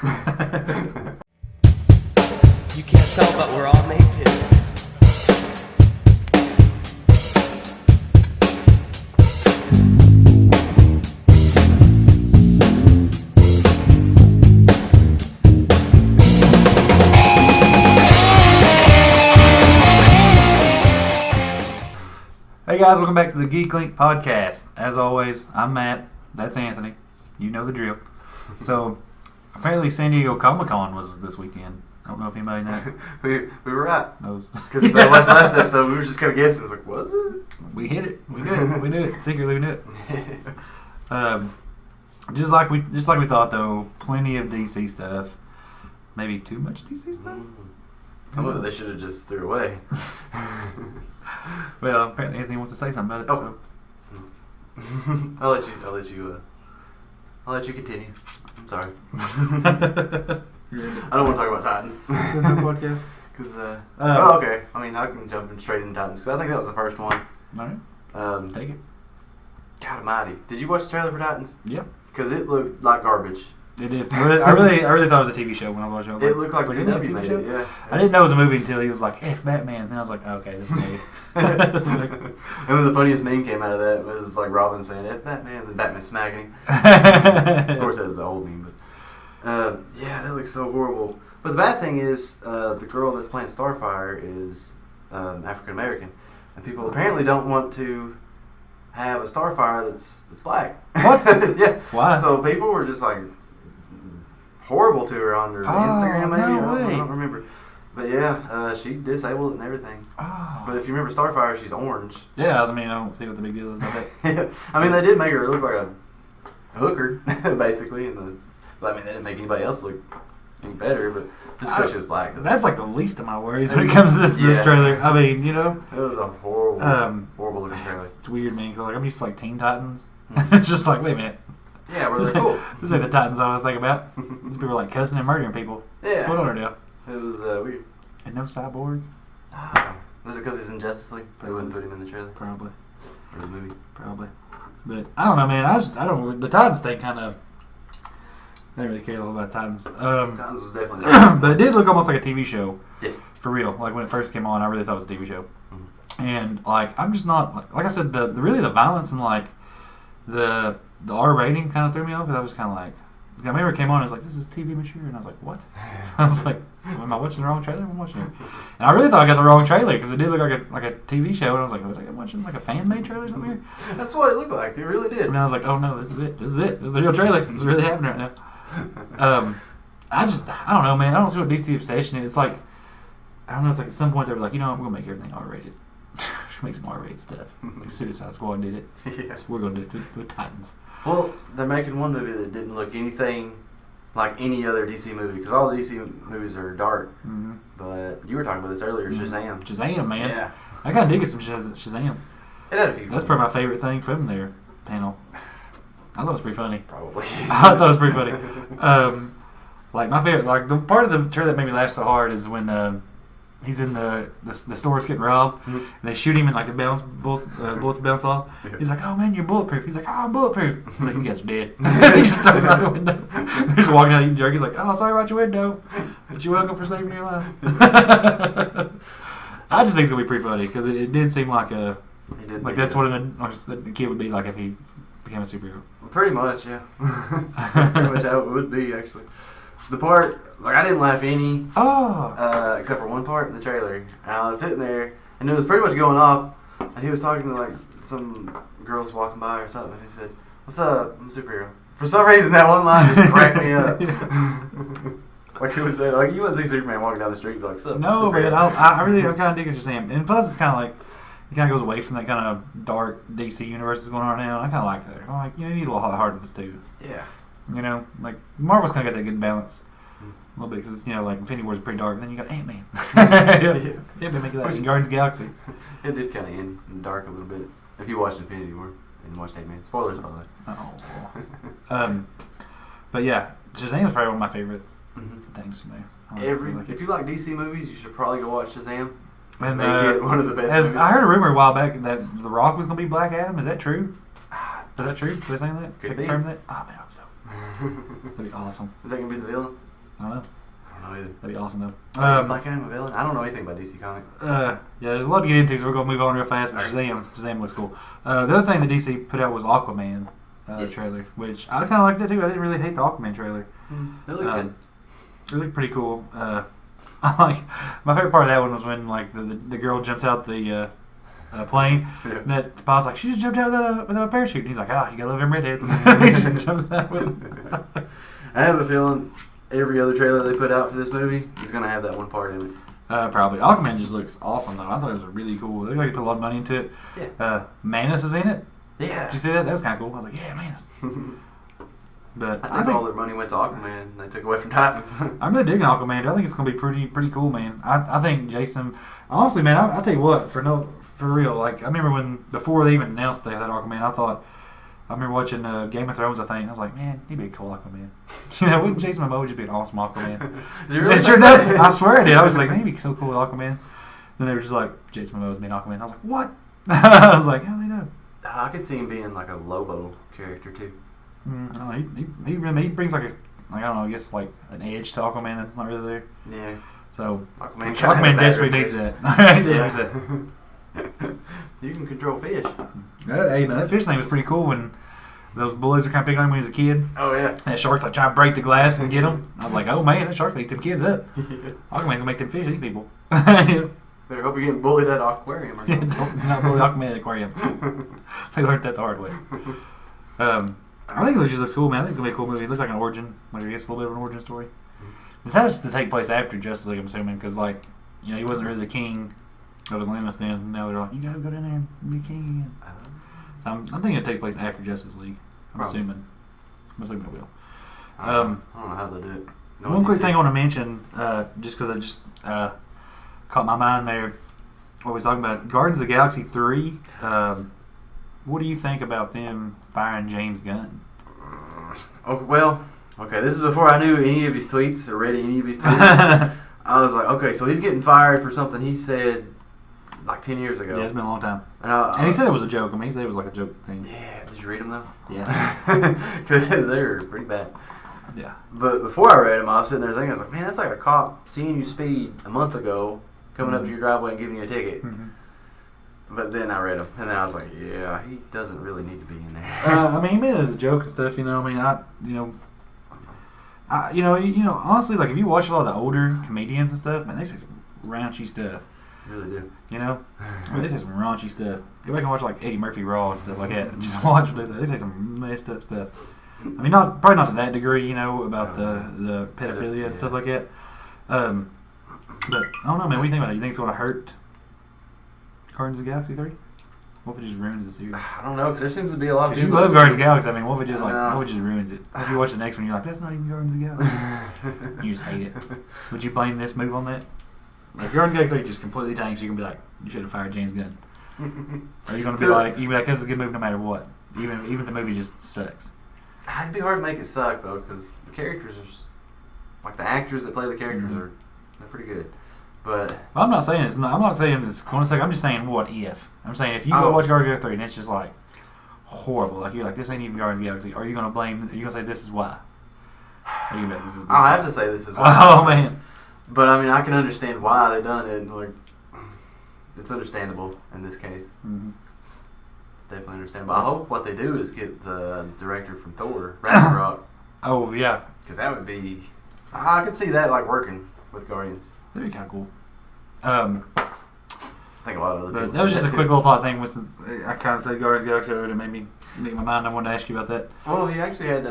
You can't tell, but we're all naked. Hey guys, welcome back to the Geek Link podcast. As always, I'm Matt. That's Anthony. You know the drill. So, apparently San Diego Comic-Con was this weekend. I don't know if anybody knows. we were right. Because if I watched the last episode, we were just kind of guessing. It was like, was it? We hit it. We knew it. We knew it. Secretly, we knew it. Just like we thought, though. Plenty of DC stuff. Maybe too much DC stuff. Some of it they should have just threw away. Well, apparently Anthony wants to say something about it. Oh. So. I'll let you continue. I'm sorry. I don't want to talk about Titans. Podcast. Because okay. I mean, I can jump in straight into Titans because I think that was the first one. All right. Take it. God Almighty! Did you watch the trailer for Titans? Yeah. Because it looked like garbage. It did. I really thought it was a TV show when I watched it. It looked like CW made it. Yeah. I didn't know it was a movie until he was like, "F Batman," and I was like, oh, "Okay, this is made." And then the funniest meme came out of that was like Robin saying "F Batman," and then Batman smacking him. Of course, that was the old meme, but yeah, that looks so horrible. But the bad thing is, the girl that's playing Starfire is African American, and people apparently don't want to have a Starfire that's black. What? Yeah. Why? So people were just like horrible to her on her Instagram, maybe. No way. I don't remember. But yeah, she disabled it and everything. Oh. But if you remember Starfire, she's orange. Yeah, I mean, I don't see what the big deal is about that. Yeah. I mean, they did make her look like a hooker, basically. But I mean, they didn't make anybody else look any better, but just because she was black. That's like the least of my worries when it comes to this trailer. I mean, you know. It was a horrible looking trailer. It's weird, man, because I'm used to like Teen Titans. It's just like, wait a minute. Yeah, well, they're cool. This ain't the Titans I was thinking about. These people are like cussing and murdering people. Yeah. What's going on right now? It was weird. And no Cyborg? Was it because he's in Justice League? They wouldn't put him in the trailer? Probably. Or the movie? Probably. But I don't know, man. I don't. The Titans thing kind of. I didn't really care a lot about Titans. Titans was definitely. But it did look almost like a TV show. Yes. For real. Like when it first came on, I really thought it was a TV show. Mm-hmm. And like, I'm just not like I said. The violence and like the R rating kind of threw me off because I was kind of like. I remember it came on, I was like, this is TV mature, and I was like, what? I was like, am I watching the wrong trailer? I'm watching it. And I really thought I got the wrong trailer, because it did look like a TV show, and I was like, I'm watching like a fan-made trailer or something here? That's what it looked like, it really did. And I was like, oh no, this is it, this is the real trailer, this is really happening right now. I don't know, man, I don't see what DC obsession is. It's like, I don't know, it's like at some point they were like, you know what, we're going to make everything R-rated. Should make some R-rated stuff. Like Suicide Squad did it. Yeah. So we're going to do it with Titans. Well, they're making one movie that didn't look anything like any other DC movie because all the DC movies are dark. Mm-hmm. But you were talking about this earlier, Shazam. Shazam, man. Yeah. I got to dig at some Shazam. It had a few. That's probably my favorite thing from their panel. I thought it was pretty funny. Probably. I thought it was pretty funny. Like my favorite, like the part of the trailer that made me laugh so hard is when he's in the store's getting robbed, mm-hmm. and they shoot him and like the bullets bounce off. Yeah. He's like, "Oh man, you're bulletproof." He's like, "Oh, I'm bulletproof." He's like, "You guys are dead." He just throws him out the window. They're just walking out eating jerky. He's like, "Oh, sorry about your window, but you're welcome for saving your life." I just think it's gonna be pretty funny because it did seem like that's what a kid would be like if he became a superhero. Pretty much, yeah. That's pretty much how it would be actually. The part, like, I didn't laugh any, except for one part in the trailer. And I was sitting there, and it was pretty much going off, and he was talking to, like, some girls walking by or something, and he said, "What's up? I'm a superhero." For some reason, that one line just cracked me up. Like, he would say, like, you wouldn't see Superman walking down the street and be like, "What's up?" No, man, I'm kind of digging Shazam. And plus, it's kind of like, it kind of goes away from that kind of dark DC universe that's going on right now, and I kind of like that. I'm like, you need a little hardness, too. Yeah. You know, like Marvel's kind of got that good balance a little bit because like Infinity War is pretty dark. Then you got Ant-Man. Yeah, but make it like Guardians of the Galaxy. It did kind of end in dark a little bit. If you watched Infinity War and watched Ant-Man, spoilers by the way. Oh. But yeah, Shazam is probably one of my favorite things from there. If you like DC movies, you should probably go watch Shazam. And make it one of the best. Movies. I heard a rumor a while back that The Rock was going to be Black Adam. Is that true? Is that true? Did they say that? Could be. Confirm that? Oh man, I hope so. That'd be awesome. Is that gonna be the villain? I don't know. I don't know either. That'd be awesome though. Is Black Adam a villain? I don't know anything about DC Comics. Yeah, there's a lot to get into, so we're gonna move on real fast. But Shazam looks cool. The other thing that DC put out was Aquaman trailer, which I kind of liked that too. I didn't really hate the Aquaman trailer. It looked good. It looked pretty cool. I like my favorite part of that one was when like the girl jumps out the plane. Yeah. And that Bob's like, she just jumped out without a parachute. And he's like, you gotta love them redheads. He just jumps out with it. I have a feeling every other trailer they put out for this movie is gonna have that one part in it. Probably. Aquaman just looks awesome though. I thought it was really cool. It looked like he put a lot of money into it. Yeah. Manus is in it. Yeah. Did you see that? That was kind of cool. I was like, yeah, Manus. But I think all their money went to Aquaman and they took away from Titans. I'm really digging Aquaman. I think it's gonna be pretty cool, man. I think Jason. Honestly, man, I tell you what, for real. Like I remember before they even announced they had Aquaman, I remember watching Game of Thrones. I think I was like, man, he'd be a cool Aquaman. Wouldn't Jason Momoa just be an awesome Aquaman? Did you really sure does. I swear I did. I was like, man, he'd be so cool with Aquaman. Then they were just like, Jason Momoa's being Aquaman. I was like, what? I was like, how do they know? I could see him being like a Lobo character too. I don't know, he brings like I don't know, I guess like an edge to Aquaman that's not really there. Yeah. So Aquaman desperately needs that. You can control fish. Hey, man, that fish thing was pretty cool when those bullies were kind of picking on him when he was a kid. Oh yeah. That shark's like trying to break the glass and get him. I was like, oh man, that shark's gonna eat them kids up. Aquaman's gonna make them fish eat people. Better hope you're getting bullied at an aquarium or something. Don't not bully Aquaman at aquarium. They learned that the hard way. I think it just looks cool, man. I think it's gonna be a cool movie. It looks like an origin, like I guess a little bit of an origin story. This has to take place after Justice League, I'm assuming, because like he wasn't really the king of Atlantis then. Now they're like, you gotta go down there and be king again. So I'm thinking it takes place after Justice League. I'm assuming it will. I don't know how they do it. One quick thing I want to mention, just because I just caught my mind there. What we was talking about, Guardians of the Galaxy 3. What do you think about them firing James Gunn? Okay, this is before I knew any of his tweets or read any of his tweets. I was like, okay, so he's getting fired for something he said like 10 years ago. Yeah, it's been a long time. And he said it was a joke. I mean, he said it was like a joke thing. Yeah, did you read them though? Yeah. Because they're pretty bad. Yeah. But before I read them, I was sitting there thinking, I was like, man, that's like a cop seeing you speed a month ago, coming up to your driveway and giving you a ticket. Mm-hmm. But then I read them, and then I was like, yeah, he doesn't really need to be in there. I mean, he meant it as a joke and stuff. Honestly, like if you watch a lot of the older comedians and stuff, man, they say some raunchy stuff. They really do. They say some raunchy stuff. Go back and watch like Eddie Murphy Raw and stuff like that. And just watch what they say some messed up stuff. I mean, probably not to that degree, about the pedophilia and stuff like that. But I don't know, man. What do you think about it? You think it's going to hurt Guardians of the Galaxy 3? What if it just ruins the series? I don't know, because there seems to be a lot of If you people. love Guardians of the Galaxy, I mean, what if it just ruins it? If you watch the next one, you're like, that's not even Guardians of the Galaxy. You just hate it. Would you blame this move on that? Like Guardians of the Galaxy 3 just completely tanks, so you can be like, you should have fired James Gunn. Or you're gonna be like, it's a good movie no matter what, even if the movie just sucks. It'd be hard to make it suck though, because the characters are just, like the actors that play the characters they're pretty good. But I'm not saying it's going to suck. I'm just saying what if. I'm saying if you go watch Guardians of the Galaxy 3 and it's just like horrible, like you're like, this ain't even Guardians of the Galaxy, are you gonna blame? Are you gonna say this is why? Or you like, this is I'll have to say this is why. Oh man. But I mean, I can understand why they done it. Like, it's understandable in this case. Mm-hmm. It's definitely understandable. I hope what they do is get the director from Thor, Ragnarok. Oh yeah. Because that would be, I could see that like working with Guardians. That'd be kind of cool. I think a lot of other people. That was just a quick little thought thing. Since I kind of said Guardians of the Galaxy earlier, it made me make my mind. I wanted to ask you about that. Well, he actually had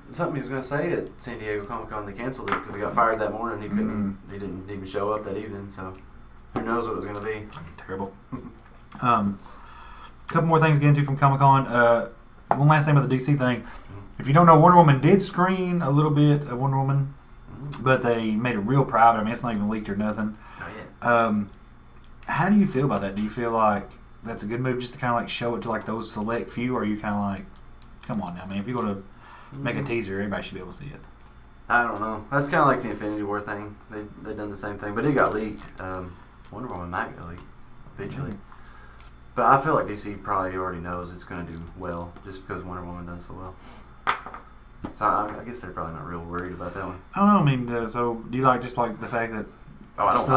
something he was going to say at San Diego Comic Con. They canceled it because he got fired that morning. He couldn't. He didn't even show up that evening. So who knows what it was going to be? Terrible. Couple more things to get into from Comic Con. One last thing about the DC thing. If you don't know, Wonder Woman did screen a little bit of Wonder Woman, but they made it real private. I mean, it's not even leaked or nothing. Not yet. How do you feel about that? Do you feel like that's a good move just to kind of like show it to like those select few, or are you kind of like, come on now, man, if you're going to make a teaser, everybody should be able to see it? I don't know. That's kind of like the Infinity War thing. They've done the same thing, but it got leaked. Wonder Woman might get leaked eventually. But I feel like DC probably already knows it's going to do well just because Wonder Woman done so well. So I guess they're probably not real worried about that one. I don't know. I mean, so do you like just like the fact that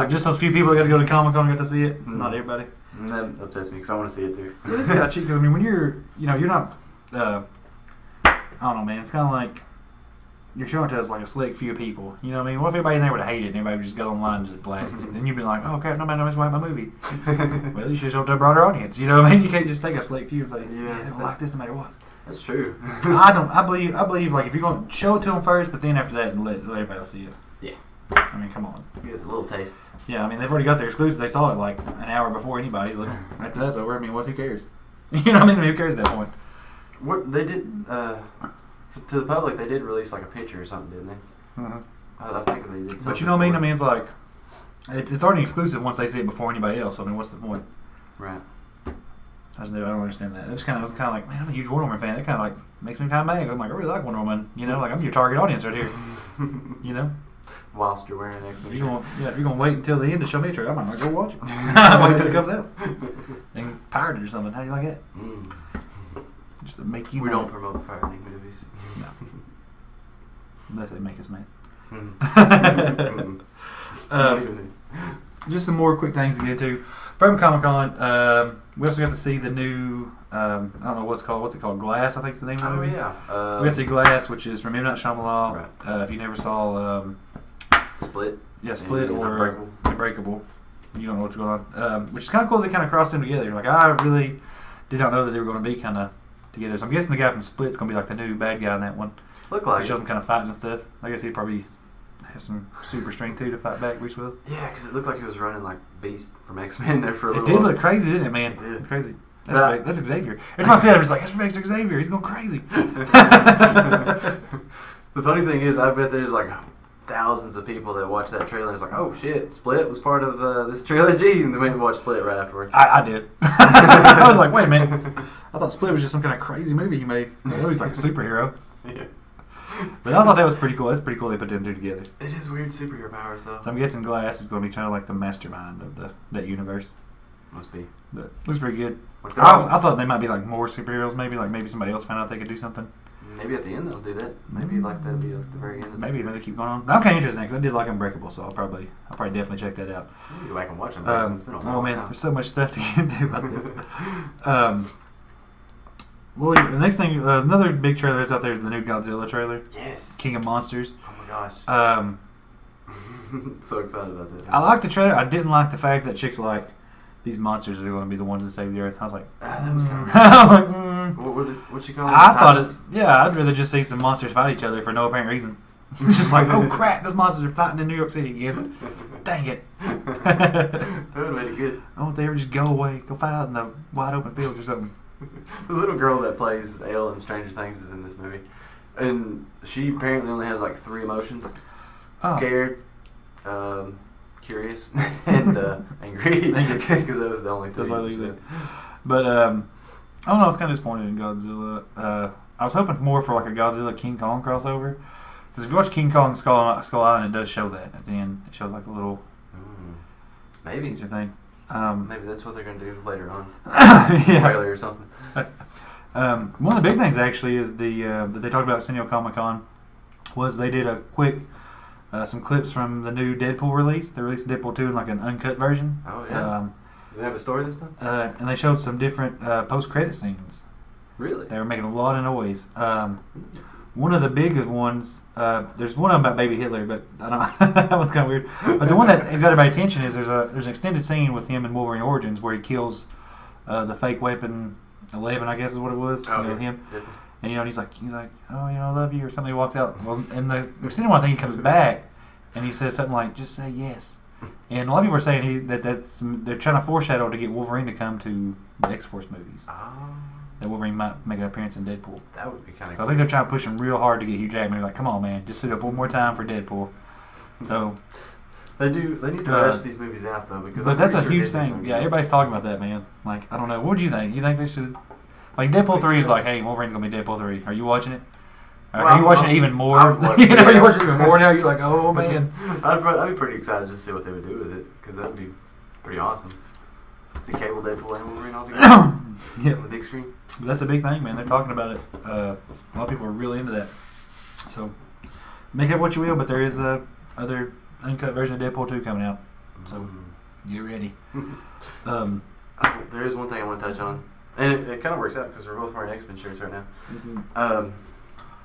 Just those few people that got to go to Comic-Con and got to see it? Not everybody. And that upsets me because I want to see it too. It is kind of cheap because I mean, when you're not. I don't know, man. It's kind of like you're showing it to us like a select few people. You know what I mean? What if everybody in there would have hated it and everybody would just got online and just blasted it? Then you'd be like, oh crap, nobody knows about my movie. Well, you should show it to a broader audience. You know what I mean? You can't just take a select few and say, yeah, they don't like this no matter what. That's true. I believe like if you're going to show it to them first, but then after that, let everybody else see it. Yeah. I mean, come on. Give us a little taste. Yeah, I mean, they've already got their exclusive. They saw it like an hour before anybody. Look, after that's over, I mean, who cares? You know what I mean? Who cares at that point? What they did to the public, they did release like a picture or something, didn't they? Mm-hmm. I was thinking they did something. But you know what I mean? I mean, it's like it's already exclusive once they see it before anybody else. So, I mean, what's the point? Right. I don't understand that. It was kind of like, man, I'm a huge Wonder Woman fan. It kind of like makes me kind of mad. I'm like, I really like Wonder Woman. You know, like I'm your target audience right here. You know. Whilst you're wearing an X-Men if you're gonna wait until the end to show me a trailer, I might go watch it. Wait until it comes out and pirate it or something. How do you like that? Just to make you. We don't promote pirating movies. No. Unless they make us mad. Just some more quick things to get to. From Comic-Con, we also got to see the new, I don't know what's it called? Glass, I think is the name of the movie. Yeah. We got to see Glass, which is from M. Night Shyamalan. Right. If you never saw Split. Yeah, Split and or Unbreakable. You don't know what's going on. Which is kind of cool they kind of crossed them together. Like, I really did not know that they were going to be kind of together. So I'm guessing the guy from Split's going to be like the new bad guy in that one. Look So like he shows him kind of fighting and stuff. I guess he'd probably have some super strength too to fight back Bruce Willis. Yeah, because it looked like he was running like Beast from X-Men there for a It little did while. look crazy, didn't it, man? It did. Crazy. That's Xavier. Every time I see that, I'm just like, that's Professor Xavier. He's going crazy. The funny thing is, I bet there's like thousands of people that watch that trailer and it's like, oh shit, Split was part of this trilogy, and they went and watched Split right afterwards. I did. I was like, wait a minute. I thought Split was just some kind of crazy movie he made. I know he's like a superhero. Yeah. But I thought that was pretty cool. That's pretty cool they put them two together. It is weird superhero powers though. So I'm guessing Glass is going to be kind of like the mastermind of that universe. Must be. But looks pretty good. What's I thought they might be like more superheroes, maybe somebody else found out they could do something. Maybe at the end they'll do that. Maybe like that'll be at the very end. Maybe they keep going on. I'm kind of interested because I did like Unbreakable, so I'll probably definitely check that out. Maybe go back and watch them. It's been a Oh long man, time. there's so much stuff to get into about this. Well, the next thing, another big trailer that's out there is the new Godzilla trailer, Yes. King of Monsters. Oh my gosh. So excited about that. I like the trailer. I didn't like the fact that chicks like these monsters are going to be the ones that save the earth. I was like, That was kind of. I was like, What's she called? I thought I'd rather just see some monsters fight each other for no apparent reason. It's just like, oh crap, those monsters are fighting in New York City again. Dang it. That would have made it good. I want they ever just go away, go fight out in the wide open fields or something. The little girl that plays Elle in Stranger Things is in this movie, and she apparently only has like 3 emotions: scared, curious, and angry. Because that was the only 3. But I don't know. I was kind of disappointed in Godzilla. I was hoping more for like a Godzilla King Kong crossover. Because if you watch King Kong Skull Island, it does show that at the end. It shows like a little maybe teaser thing. Maybe that's what they're going to do later on. Yeah. Trailer or something. One of the big things actually is that they talked about at San Diego Comic-Con was they did a quick some clips from the new Deadpool release. They released Deadpool 2 in like an uncut version. Oh yeah. Does it have a story this time? And they showed some different post-credit scenes. Really? They were making a lot of noise. One of the biggest ones, there's one of them about Baby Hitler, but I don't that one's kind of weird. But the one that has got everybody's attention is there's an extended scene with him in Wolverine Origins where he kills the fake weapon 11, I guess is what it was. Oh, him. And and he's like, oh, I love you or something. He walks out. Well, and the extended one, I think he comes back and he says something like, just say yes. And a lot of people are saying they're trying to foreshadow to get Wolverine to come to the X-Force movies. Oh. That Wolverine might make an appearance in Deadpool. That would be kind of So I think they're trying to push him real hard to get Hugh Jackman. They're like, come on, man, just sit up one more time for Deadpool. So They need to rush these movies out though, because but that's a huge thing. Yeah, everybody's talking about that, man. Like, I don't know. What would you think? You think they should? Like, Deadpool 3 is like, hey, Wolverine's gonna be Deadpool 3. Are you watching it? Are you watching it even more? Are you watching it even more now? You're like, oh man. I'd be pretty excited just to see what they would do with it, because that would be pretty awesome. See Cable, Deadpool, and Wolverine all together on the big screen. That's a big thing, man. They're talking about it. A lot of people are really into that. So make up what you will, but there is a other uncut version of Deadpool 2 coming out. So get ready. There is one thing I want to touch on, and it kind of works out because we're both wearing X-Men shirts right now. Mm-hmm.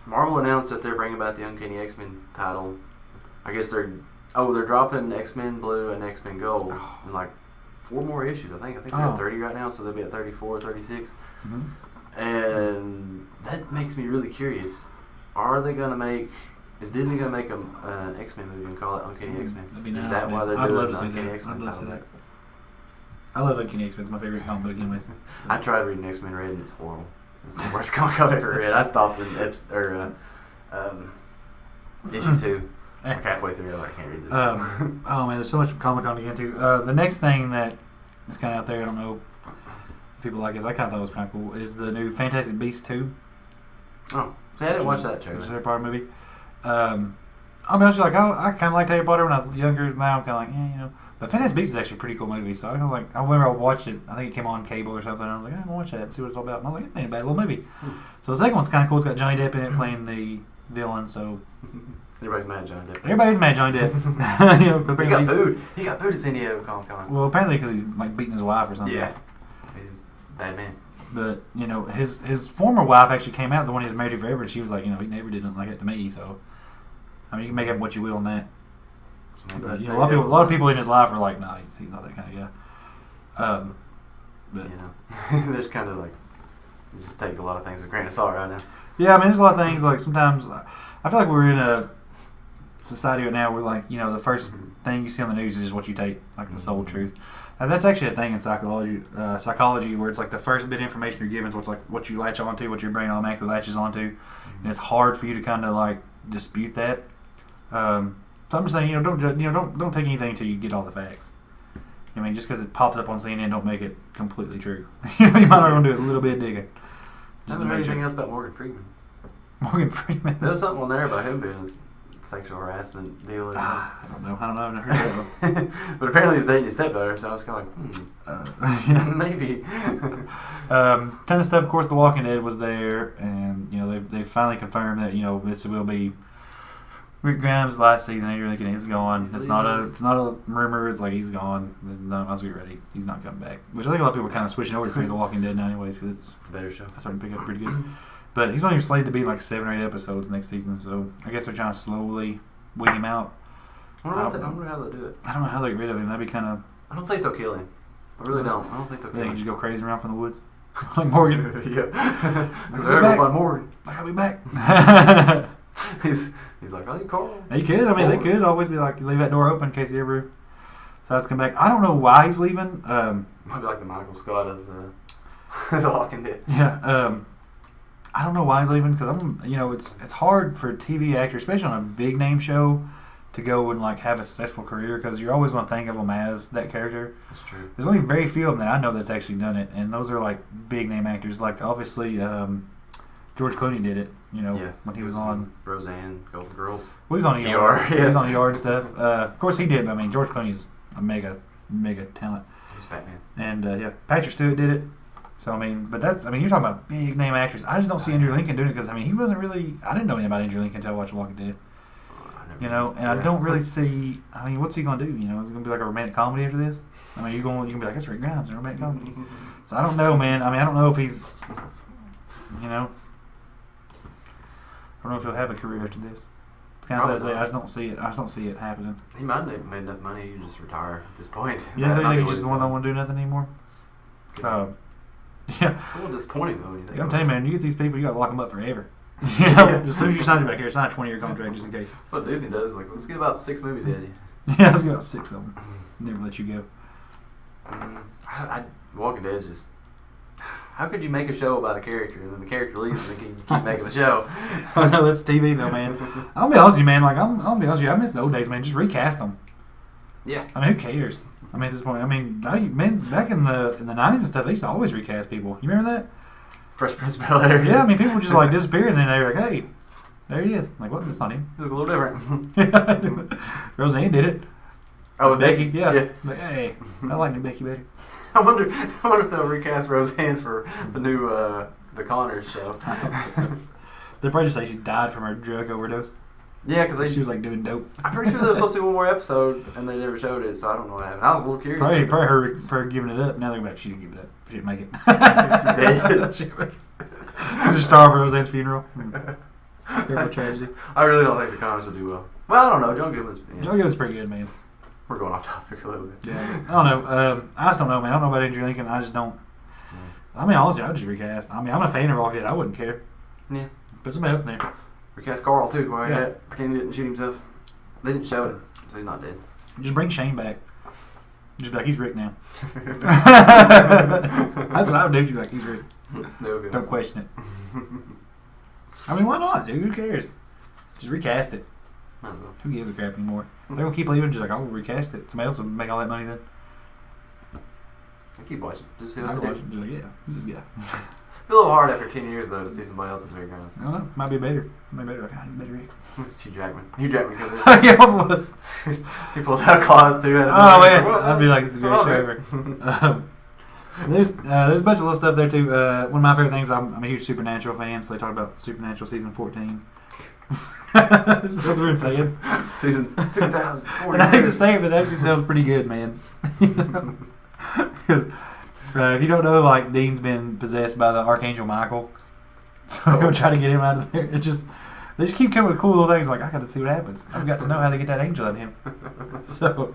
Marvel announced that they're bringing back the Uncanny X-Men title. I guess they're dropping X-Men Blue and X-Men Gold in like 4 more issues. I think they're at 30 right now, so they'll be at 34, 36. Mm-hmm. And that makes me really curious. Is Disney gonna make an X-Men movie and call it Uncanny X-Men? That'd be nice, is that man. why they're I'd doing love the to see Uncanny that. X-Men I'd love to title? see that. I love Uncanny X-Men. It's my favorite comic book anyways. So. I tried reading X-Men Red and it's horrible. It's the worst comic I've ever read. I stopped in issue 2. Like halfway through, I can't read this. Oh man, there's so much Comic-Con to get into. The next thing that is kind of out there, I don't know if people like it, I kind of thought it was kind of cool, is the new Fantastic Beasts 2. Oh, see, I didn't watch that trailer. It's a Harry Potter movie. I'll be honest with you, I kind of liked Harry Potter when I was younger. Now I'm kind of like, you know. But Fantastic Beasts is actually a pretty cool movie. So I was like, I remember I watched it. I think it came on cable or something. And I was like, I'm gonna watch that and see what it's all about. And I was like, it ain't a bad little movie. So the second one's kind of cool. It's got Johnny Depp in it playing the villain. So everybody's mad at Johnny Depp. Everybody's mad at Johnny Depp. You know, he got booed. He got booed at San Diego Comic-Con. Well, apparently because he's like beating his wife or something. Yeah, he's a bad man. But you know, his former wife actually came out, the one he was married to forever, and she was like, you know, he never did nothing like that to me. So I mean, you can make up what you will on that. But you know, a lot of people in his life are like, nah, he's not that kind of guy. But you know, there's kind of like, you just take a lot of things with a grain of salt right now. Yeah, I mean, there's a lot of things like sometimes I feel like we're in a society right now where like, you know, the first thing you see on the news is just what you take, like the sole truth. And that's actually a thing in psychology where it's like the first bit of information you're given is what you latch onto, what your brain automatically latches onto, and it's hard for you to kind of like dispute that. So I'm just saying, you know, don't take anything until you get all the facts. I mean, just because it pops up on CNN, don't make it completely true. You might want to do a little bit of digging. I haven't heard anything else about Morgan Freeman. Morgan Freeman. There was something on there about him being a sexual harassment deal. I don't know. I've never heard of him. But apparently he's dating his stepdaughter, so I was kind of like, maybe. Ton of stuff. Of course, The Walking Dead was there, and you know they finally confirmed that, you know, this will be Rick Grimes' last season. You're thinking he's gone. It's not a rumor. It's like he's gone. Let's get ready. He's not coming back. Which I think a lot of people are kind of switching over to The Walking Dead now, anyways, because it's the better show. I started to pick up pretty good. But he's only slated to be like 7 or 8 episodes next season, so I guess they're trying to slowly weed him out. I wonder how they'll do it. I don't know how they get rid of him. That'd be kind of. I don't think they'll kill him. I really don't. I don't think they'll kill him. He just go crazy around from the woods, like Morgan. Yeah. Because they're ever find Morgan. I'll be back. He's like, oh, you call. He could. I mean, they could always be like, leave that door open in case he ever decides to come back. I don't know why he's leaving. Might be like the Michael Scott of The Walking Dead. Yeah. I don't know why he's leaving because it's hard for a TV actor, especially on a big name show, to go and like have a successful career because you're always going to think of them as that character. That's true. There's only very few of them that I know that's actually done it, and those are like big name actors. Like obviously, George Clooney did it. You know, when he was on Roseanne, Golden Girls. Well, he was on ER. He was on ER and stuff. Of course, he did. But I mean, George Clooney's a mega talent. He's Batman. And Patrick Stewart did it. So I mean, but you're talking about big name actors. I just don't see Andrew Lincoln doing it because I mean, he wasn't really. I didn't know anything about Andrew Lincoln until I watched Walking Dead. You know, and I don't really see. I mean, what's he gonna do? You know, is it gonna be like a romantic comedy after this? I mean, you can be like, it's Rick Grimes, a romantic comedy. So I don't know, man. I mean, I don't know if he's. You know. I don't know if he'll have a career after this. It's kind of sad to say. I just don't see it. I just don't see it happening. He might have made enough money. You just retire at this point. Yeah, so you think he's just the one that don't want to do nothing anymore. Yeah. It's a little disappointing though. When you think I'm telling you, man, you get these people, you got to lock them up forever. You know, as soon as you sign it back here, sign a 20-year contract just in case. That's what Disney does. Like, let's get about 6 movies out of you. Yeah, let's get about 6 of them. Never let you go. Walking Dead is just. How could you make a show about a character and then the character leaves and you keep making the show? I know that's TV though, man. I'll be honest with you, man. Like I'll be honest with you, I miss the old days, man. Just recast them. Yeah. I mean, who cares? I mean, at this point, I mean, man, back in the 90s and stuff, they used to always recast people. You remember that? Fresh Prince of Bel-Air. Yeah, I mean, people would just like disappear and then they were like, hey, there he is. Like, what? That's not him. He look a little different. Roseanne did it. Oh, with Becky? Becky? Yeah. Like, hey, I like new Becky better. I wonder if they'll recast Roseanne for the new The Connors show. They probably just say she died from her drug overdose. Yeah, because she was like doing dope. I'm pretty sure there was supposed to be one more episode, and they never showed it, so I don't know what happened. I was a little curious. Probably her giving it up. Now they're back. She didn't give it up. She didn't make it. She didn't make it. Just starve for Roseanne's funeral. Terrible tragedy. I really don't think the comics will do well. Well, I don't know. John Goodman's. John Goodman's pretty good, man. We're going off topic a little bit. Yeah, I don't know. I just don't know, man. I don't know about Andrew Lincoln. I just don't. I mean, honestly, I would just recast. I mean, I'm a fan of all that. I wouldn't care. Yeah. Put somebody else in there. Recast Carl too, where yeah. Pretend he didn't shoot himself. They didn't show it, so he's not dead. Just bring Shane back. Just be like, he's Rick now. That's what I would do. Just be like, he's Rick. Don't question it. I mean, why not, dude? Who cares? Just recast it. Who gives a crap anymore? If they're gonna keep leaving, just like, I'll recast it. Somebody else will make all that money then. I keep watching. Just see I what they watch do. it. Just like, yeah, who's this guy? It's a little hard after 10 years though to see somebody else's Rick Grimes. I don't know. Might be better. Might be better. Like, he's better Rick. It's Hugh Jackman. Hugh Jackman comes in. Yeah, what was? He pulls out claws too. Oh man, I'd be like, this is a great show ever. There's a bunch of little stuff there too. One of my favorite things, I'm a huge Supernatural fan, so they talk about Supernatural season 14. That's what we're saying. Season 2014. And I hate to say it, but it actually sounds pretty good, man. If you don't know, like, Dean's been possessed by the Archangel Michael, so they're gonna try to get him out of there. They just keep coming with cool little things. Like, I got to see what happens. I've got to know how they get that angel out of him. So.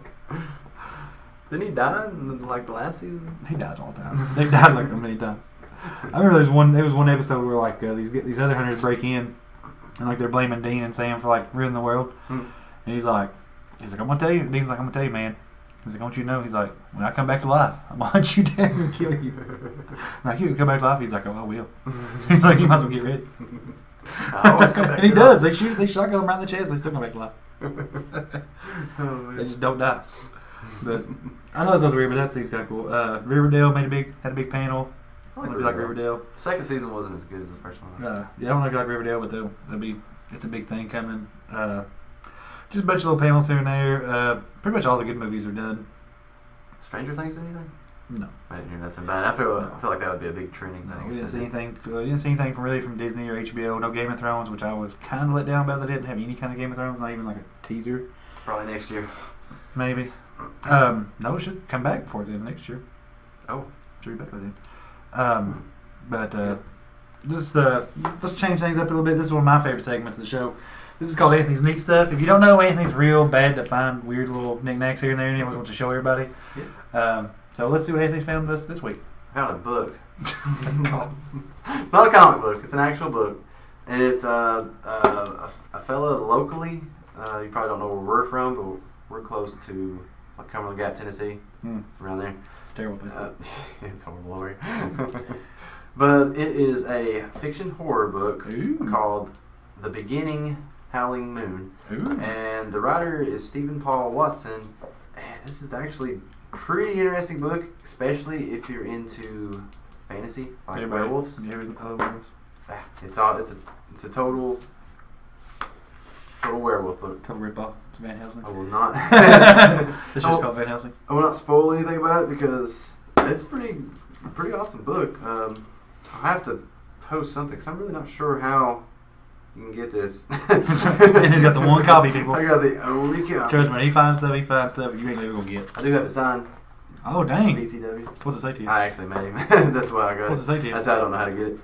Didn't he die in like the last season? He dies all the time. They've died like many times. I remember there was one episode where like these other hunters break in, and like they're blaming Dean and Sam for like ruining the world. And he's like, I'm gonna tell you. Dean's like, I'm gonna tell you, man. He's like, I want you to know. He's like, when I come back to life, I'm gonna hunt you down and kill you. Like, you can come back to life. He's like, oh, I will. He's like, you might as well get ready. I always come back. And he does. They shotgun him around the chest. They still come back to life. Oh, they just don't die. But I know it's not weird, but that seems kind of cool. Riverdale had a big panel. I want to be like Riverdale. The second season wasn't as good as the first one. Yeah, I want to be like Riverdale, but it's a big thing coming. Just a bunch of little panels here and there. Pretty much all the good movies are done. Stranger Things, anything? No, I didn't hear nothing bad. I feel like that would be a big trending thing. We didn't see anything. From Disney or HBO. No Game of Thrones, which I was kind of let down by. They didn't have any kind of Game of Thrones, not even like a teaser. Probably next year. Maybe. No, it should come back before the end of next year. Oh, should be back by then. But let's change things up a little bit. This is one of my favorite segments of the show. This is called Anthony's Neat Stuff. If you don't know, Anthony's real bad to find weird little knickknacks here and there, and he always wants to show everybody. Yeah. So let's see what Anthony's found us this week. I found a book. It's not a comic book. It's an actual book, and it's a fella locally. You probably don't know where we're from, but we're close to like Cumberland Gap, Tennessee, around there. It's a terrible place. It's horrible over here. But it is a fiction horror book called The Beginning Howling Moon. And the writer is Stephen Paul Watson. And this is actually a pretty interesting book, especially if you're into fantasy, like werewolves. Werewolves. It's a total werewolf book. Total ripoff. It's Van Helsing. I will not. It's just called Van Helsing. I will not spoil anything about it because it's a pretty awesome book. I have to post something because I'm really not sure how you can get this. And he's got the one copy, people. I got the only copy. Trust me, he finds stuff you ain't never gonna get. I do have it signed. Oh dang. BTW. What's it say to you? I actually met him. That's why I got What's it say to you? That's how I don't know how to get it.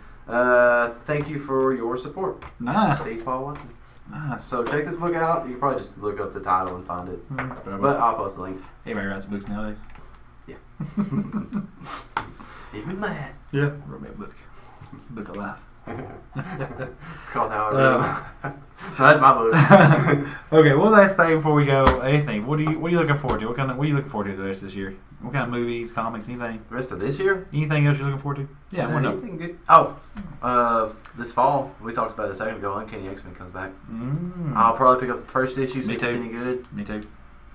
Thank you for your support. Nice. Steve Paul Watson. Nice. So check this book out. You can probably just look up the title and find it. But I'll post a link. Everybody writes books nowadays. Yeah. Even mad. Yeah. Wrote me a book. Book of life. It's called How I Read. No, that's my book. Okay, one last thing before we go. Anthony, what are you looking forward to? What are you looking forward to the rest of this year? What kind of movies, comics, anything? The rest of this year? Anything else you're looking forward to? Yeah, Is there anything good? This fall, we talked about it a second ago, Uncanny XMen comes back. I'll probably pick up the first issue, see if it's any good. Me too.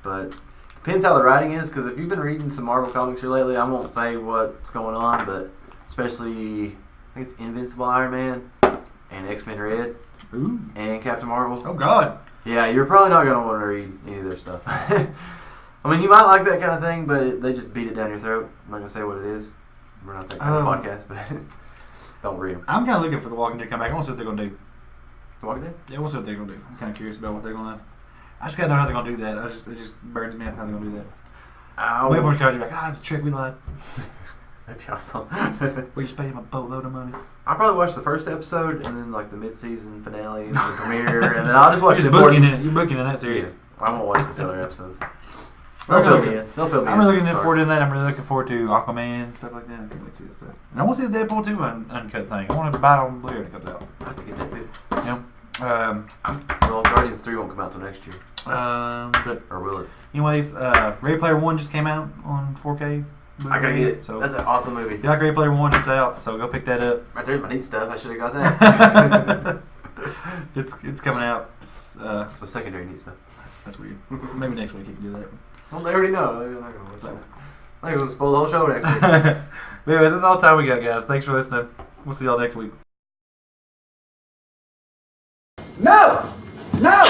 But depends how the writing is, because if you've been reading some Marvel comics here lately, I won't say what's going on, but especially, I think it's Invincible Iron Man and X-Men Red and Captain Marvel. Oh, God. Yeah, you're probably not going to want to read any of their stuff. I mean, you might like that kind of thing, but they just beat it down your throat. I'm not going to say what it is. We're not that kind of podcast, but don't read them. I'm kind of looking for The Walking Dead to come back. I want to see what they're going to do. Walking Dead? Yeah, we'll see what they're gonna do. I'm kind of curious about what they're gonna. I just gotta know how they're gonna do that. It just burns me up how they're gonna do that. Way more coverage, like, it's a trick, we lied. That'd be awesome. We just paid him a boatload of money. I'll probably watch the first episode and then like the mid-season finale and the premiere, and then I'll just watch You're the booking it. You're booking in that series. Yeah, I'm gonna watch the filler episodes. I'm They'll really fill me in. They'll fill me in. I'm really looking at the forward start. to that. I'm really looking forward to Aquaman, stuff like that. I can't wait to see this stuff. And I want to see the Deadpool 2 uncut thing. I want to buy it on Blu-ray when it comes out. I have to get that too. Yeah. Well, Guardians 3 won't come out till next year. But Or will it? anyways, Ready Player One just came out on 4K. I gotta get it. So That's an awesome movie. if you like Ready Player One, it's out. So go pick that up. Right there's my neat stuff. I should have got that. It's coming out. That's my secondary neat stuff. That's weird. Maybe next week you can do that. Well, they already know. They're not gonna watch that. They're gonna spoil the whole show next week. But anyways, that's all the time we got, guys. Thanks for listening. We'll see y'all next week. No! No!